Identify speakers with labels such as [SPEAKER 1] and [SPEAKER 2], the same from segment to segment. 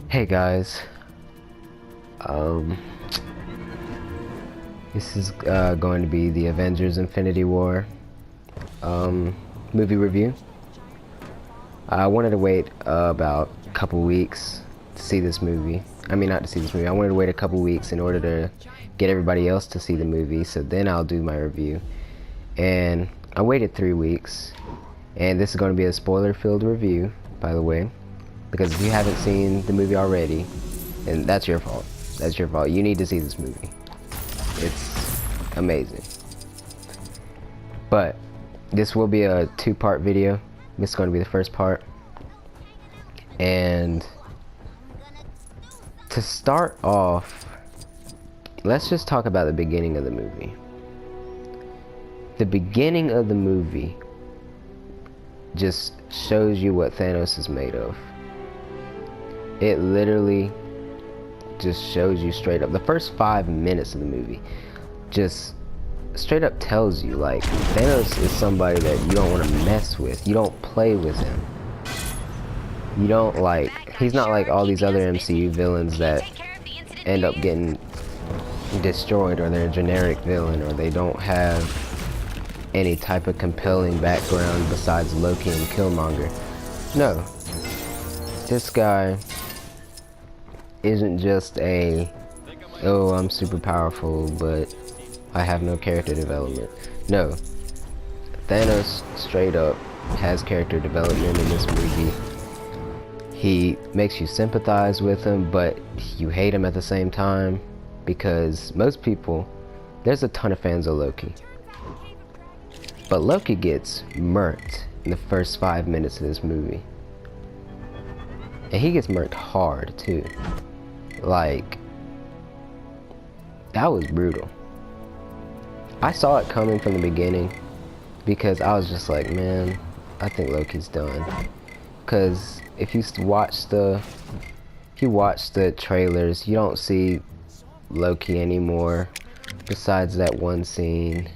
[SPEAKER 1] Hey guys, this is going to be the Avengers Infinity War movie review. I wanted to wait about a couple weeks to see this movie. I mean, not to see this movie. I wanted to wait a couple weeks in order to get everybody else to see the movie, so then I'll do my review. And I waited 3 weeks, and this is going to be a spoiler-filled review, by the way, because if you haven't seen the movie already, and that's your fault. That's your fault. You need to see this movie. It's amazing. But this will be a 2-part video. This is going to be the first part. And to start off, let's just talk about the beginning of the movie. The beginning of the movie just shows you what Thanos is made of. It literally just shows you straight up. The first 5 minutes of the movie just straight up tells you, like, Thanos is somebody that you don't want to mess with. You don't play with him. You don't, like, he's not like all these other MCU villains that end up getting destroyed, or they're a generic villain, or they don't have any type of compelling background besides Loki and Killmonger. No. This guy isn't just a, oh, I'm super powerful, but I have no character development. No. Thanos straight up has character development in this movie. He makes you sympathize with him, but you hate him at the same time, because most people, there's a ton of fans of Loki, but Loki gets murked in the first 5 minutes of this movie. And he gets murked hard too. Like, that was brutal. I saw it coming from the beginning, because I was just like, man, I think Loki's done. Because if you watch the trailers, you don't see Loki anymore, besides that one scene.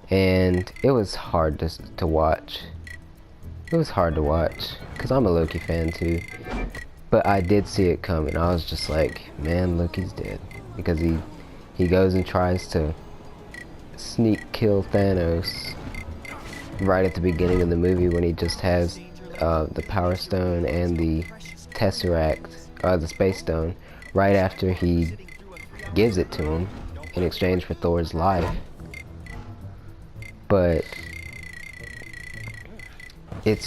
[SPEAKER 1] And it was hard to watch. It was hard to watch, because I'm a Loki fan too. But I did see it coming. I was just like, man, Loki's dead. Because he goes and tries to sneak kill Thanos right at the beginning of the movie, when he just has the Power Stone and the Tesseract, the Space Stone, right after he gives it to him in exchange for Thor's life. But it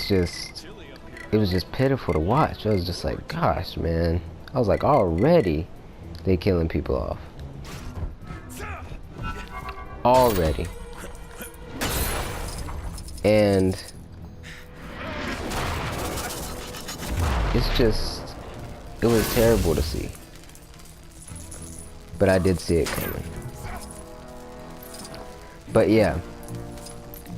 [SPEAKER 1] was just pitiful to watch. I was just like, gosh, man. I was like, already they killing people off. Already. And it was terrible to see. But I did see it coming. But yeah,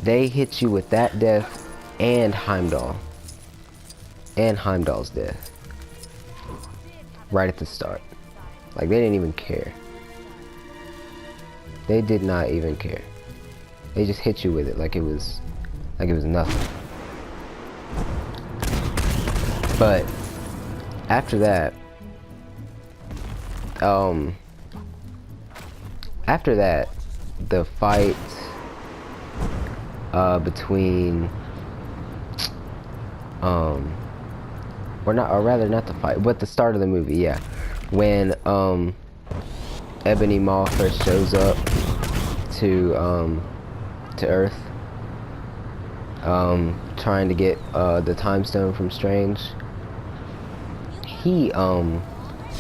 [SPEAKER 1] they hit you with that death and Heimdall. And Heimdall's death. Right at the start. Like, they didn't even care. They did not even care. They just hit you with it like it was nothing. But after that, the fight between or rather not the fight, but the start of the movie, yeah, when Ebony Maw first shows up to Earth, trying to get the Time Stone from Strange.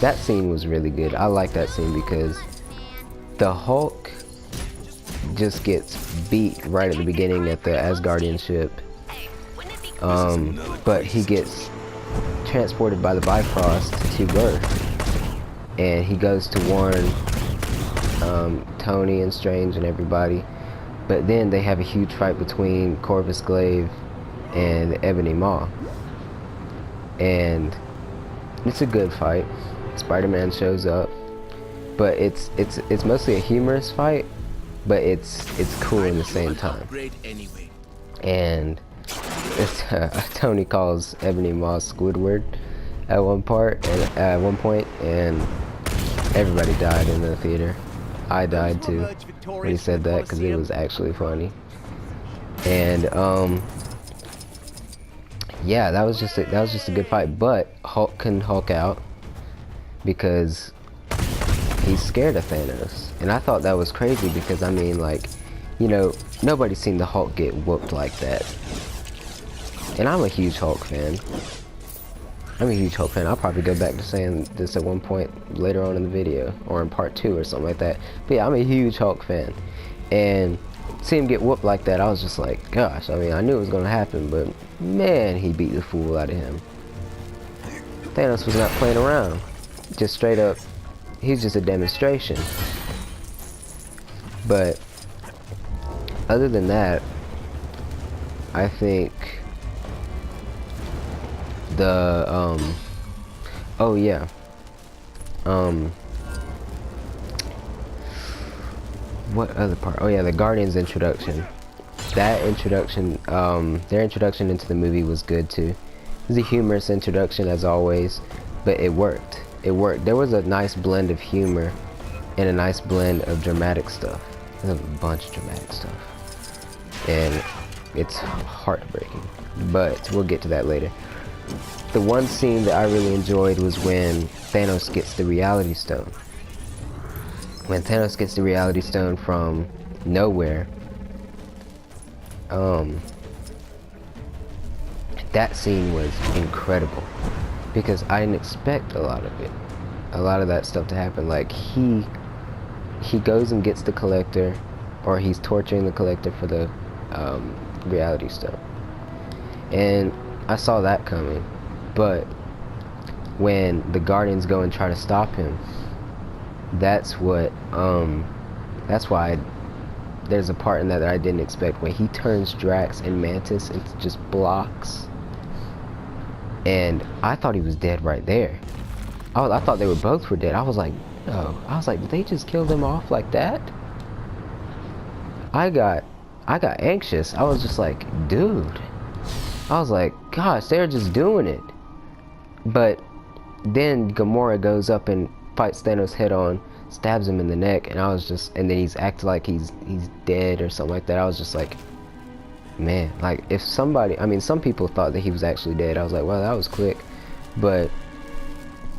[SPEAKER 1] That scene was really good. I like that scene because the Hulk just gets beat right at the beginning at the Asgardian ship, but he gets transported by the Bifrost to Earth, and he goes to warn Tony and Strange and everybody. But then they have a huge fight between Corvus Glaive and Ebony Maw, and it's a good fight. Spider-Man shows up, but it's mostly a humorous fight, but it's cool in the same time. And Tony calls Ebony Moss Squidward at one point, and everybody died in the theater. I died too when he said that because it was actually funny. And yeah, that was just a good fight. But Hulk couldn't Hulk out because he's scared of Thanos, and I thought that was crazy because I mean, like, you know, nobody's seen the Hulk get whooped like that. And I'm a huge Hulk fan. I'll probably go back to saying this at one point later on in the video, or in part 2 or something like that. But yeah, I'm a huge Hulk fan. And see him get whooped like that, I was just like, gosh, I mean, I knew it was going to happen, but man, he beat the fool out of him. Thanos was not playing around. Just straight up, he's just a demonstration. But other than that, I think the oh yeah, what other part? Oh yeah, the Guardians introduction. That introduction, their introduction into the movie was good too. It was a humorous introduction as always, but it worked. It worked. There was a nice blend of humor and a nice blend of dramatic stuff. There's a bunch of dramatic stuff, and it's heartbreaking, but we'll get to that later. The one scene that I really enjoyed was when Thanos gets the Reality Stone. When Thanos gets the Reality Stone from nowhere, that scene was incredible because I didn't expect a lot of it. A lot of that stuff to happen. Like, he goes and gets the Collector, or he's torturing the Collector for the Reality Stone. And I saw that coming. But when the Guardians go and try to stop him, that's why there's a part in that I didn't expect, when he turns Drax and Mantis into just blocks. And I thought he was dead right there. I thought they both were dead. I was like, no. I was like, did they just kill them off like that? I got anxious. I was just like, dude. I was like, gosh, they're just doing it. But then Gamora goes up and fights Thanos head on, stabs him in the neck, and and then he's acting like he's dead or something like that. I was just like, man, like, if somebody, I mean, some people thought that he was actually dead. I was like, well, that was quick. But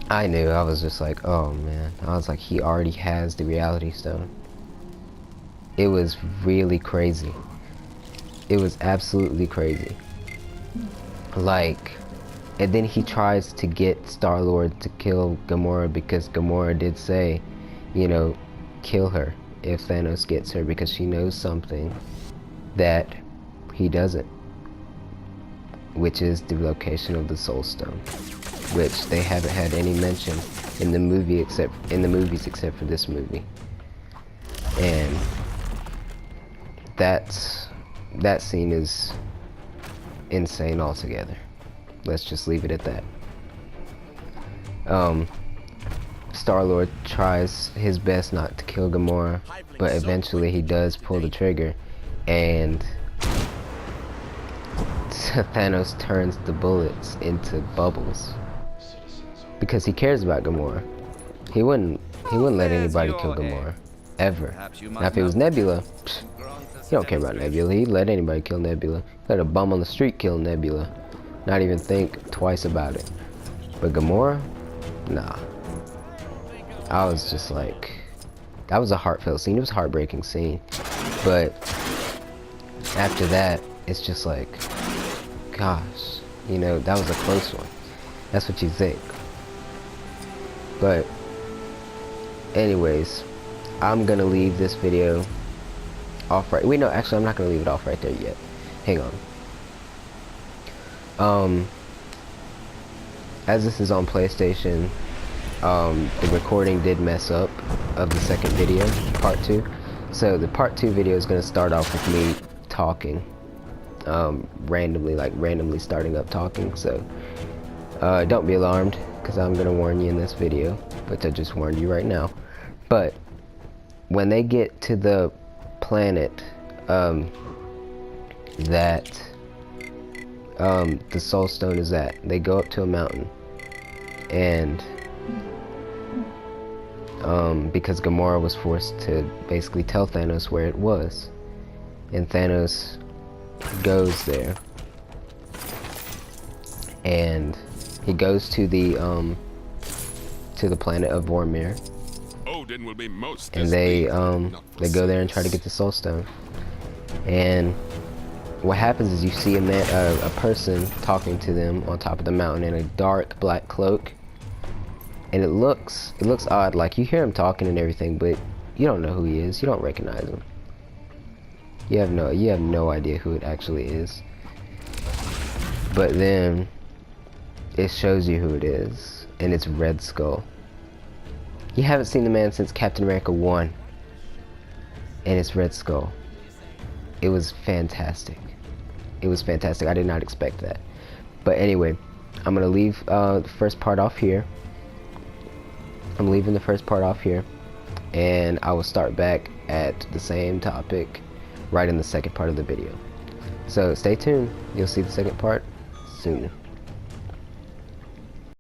[SPEAKER 1] I knew. I was just like, oh man. I was like, he already has the Reality Stone. It was really crazy. It was absolutely crazy. Like, and then he tries to get Star-Lord to kill Gamora because Gamora did say, you know, kill her if Thanos gets her, because she knows something that he doesn't, which is the location of the Soul Stone, which they haven't had any mention in the movie except for this movie. And that scene is insane altogether. Let's just leave it at that. Star-Lord tries his best not to kill Gamora, but eventually he does pull the trigger, and Thanos turns the bullets into bubbles because he cares about Gamora. He wouldn't let anybody kill Gamora ever. Now if it was Nebula, he don't care about Nebula. He'd let anybody kill Nebula. Let a bum on the street kill Nebula. Not even think twice about it. But Gamora? Nah. I was just like, that was a heartfelt scene. It was a heartbreaking scene. But after that, it's just like, gosh, you know, that was a close one. That's what you think. But anyways, I'm gonna leave this video off right. Wait, no, actually, I'm not gonna leave it off right there yet. Hang on. As this is on PlayStation, the recording did mess up of the second video, part 2. So the part 2 video is going to start off with me talking, randomly starting up talking. So don't be alarmed, because I'm going to warn you in this video, but I just warned you right now. But when they get to the planet that the Soul Stone is at. They go up to a mountain, and because Gamora was forced to basically tell Thanos where it was, and Thanos goes there, and he goes to the planet of Vormir,
[SPEAKER 2] Odin will be most
[SPEAKER 1] and they go there and try to get the Soul Stone. And what happens is you see a person talking to them on top of the mountain in a dark black cloak, and it looks odd. Like, you hear him talking and everything, but you don't know who he is. You don't recognize him. You have no idea who it actually is. But then it shows you who it is, and it's Red Skull. You haven't seen the man since Captain America 1, and it's Red Skull. It was fantastic. It was fantastic. I did not expect that. But anyway, I'm gonna leave the first part off here. I'm leaving the first part off here, and I will start back at the same topic right in the second part of the video. So stay tuned. You'll see the second part soon.